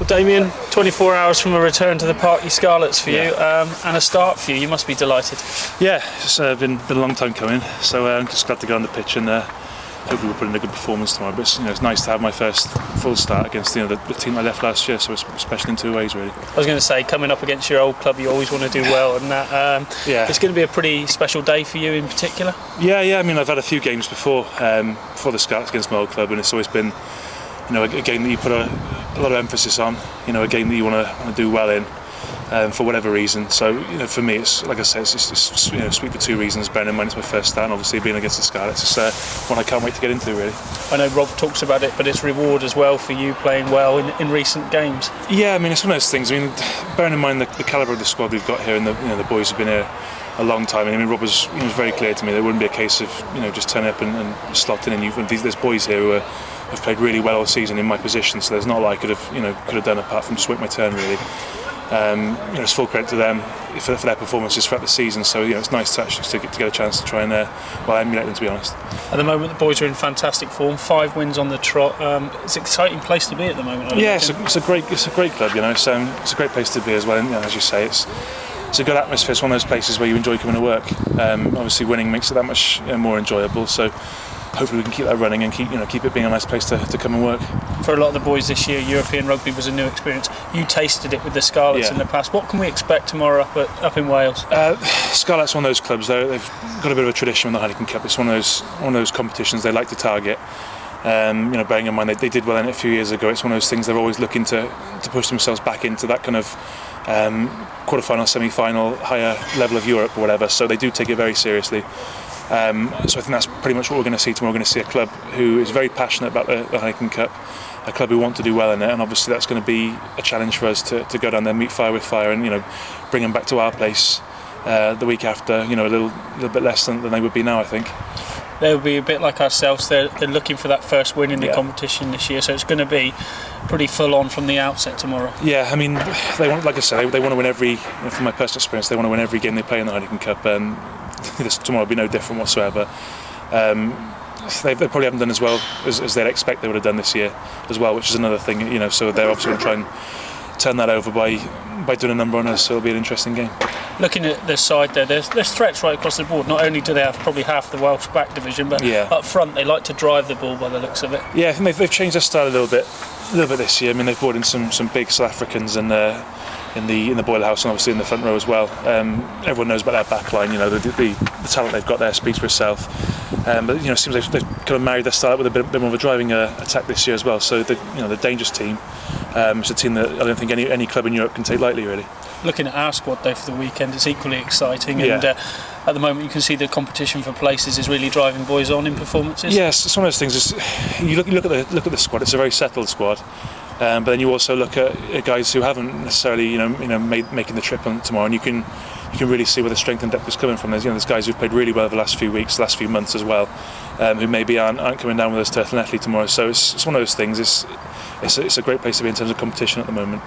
Well, Damian, 24 hours from a return to the Parky Scarlets for you, and a start for you. You must be delighted. Yeah, it's been a long time coming, so I'm just glad to get on the pitch and hopefully we'll put in a good performance tomorrow. But it's nice to have my first full start against the team I left last year, so it's special in two ways really. I was going to say, coming up against your old club, you always want to do well, and that it's going to be a pretty special day for you in particular. Yeah. I mean, I've had a few games before the Scarlets against my old club, and it's always been a game that you put a lot of emphasis on. A game that you want to do well in. For whatever reason, so for me, it's like I said, it's sweet for two reasons. Bearing in mind it's my first start, and obviously being against the Scarlets, it's one I can't wait to get into. Really, I know Rob talks about it, but it's reward as well for you playing well in recent games. Yeah, I mean it's one of those things. I mean, bearing in mind the calibre of the squad we've got here, and the boys have been here a long time. I mean, Rob was very clear to me that it wouldn't be a case of just turning up and slotting in. There's boys here who have played really well all season in my position, so there's not a lot I could have done apart from just wait my turn really. It's full credit to them for their performances throughout the season. So it's nice to actually get a chance to try and emulate them, to be honest. At the moment, the boys are in fantastic form. 5 wins on the trot. It's an exciting place to be at the moment. It's a great club. It's a great place to be as well. And as you say, it's a good atmosphere. It's one of those places where you enjoy coming to work. Obviously, winning makes it that much more enjoyable. So hopefully we can keep that running and keep it being a nice place to come and work. For a lot of the boys this year, European rugby was a new experience. You tasted it with the Scarlets in the past. What can we expect tomorrow up in Wales? Scarlets, one of those clubs. They've got a bit of a tradition with the Heineken Cup. It's one of those competitions they like to target. Bearing in mind they did well in it a few years ago. It's one of those things they're always looking to push themselves back into that kind of quarter-final, semi-final, higher level of Europe or whatever. So they do take it very seriously. So I think that's pretty much what we're going to see tomorrow. We're going to see a club who is very passionate about the Heineken Cup, a club who want to do well in it, and obviously that's going to be a challenge for us to go down there, meet fire with fire, and bring them back to our place the week after. A little bit less than they would be now, I think. They'll be a bit like ourselves. They're looking for that first win in the competition this year, so it's going to be pretty full on from the outset tomorrow. Yeah, I mean, they want, like I said, they want to win every. From my personal experience, they want to win every game they play in the Heineken Cup. This tomorrow will be no different whatsoever. They probably haven't done as well as they'd expect they would have done this year as well, which is another thing. So they're obviously going to try and turn that over by doing a number on us. So it'll be an interesting game. Looking at the side there's threats right across the board. Not only do they have probably half the Welsh back division, but up front they like to drive the ball by the looks of it. Yeah, I think they've changed their style a little bit this year. I mean, they've brought in some big South Africans and in the boiler house and obviously in the front row as well. Everyone knows about their back line. The talent they've got there speaks for itself. But it seems they've kind of married their style up with a bit more of a driving attack this year as well. So the dangerous team. It's a team that I don't think any club in Europe can take lightly, really. Looking at our squad though for the weekend, it's equally exciting, and at the moment you can see the competition for places is really driving boys on in performances. Yes, it's one of those things. You look at the squad. It's a very settled squad. But then you also look at guys who haven't necessarily making the trip on tomorrow, and you can really see where the strength and depth is coming from. There's guys who've played really well the last few weeks, last few months as well, who maybe aren't coming down with us to Earth and Etley tomorrow. So it's one of those things. It's a great place to be in terms of competition at the moment.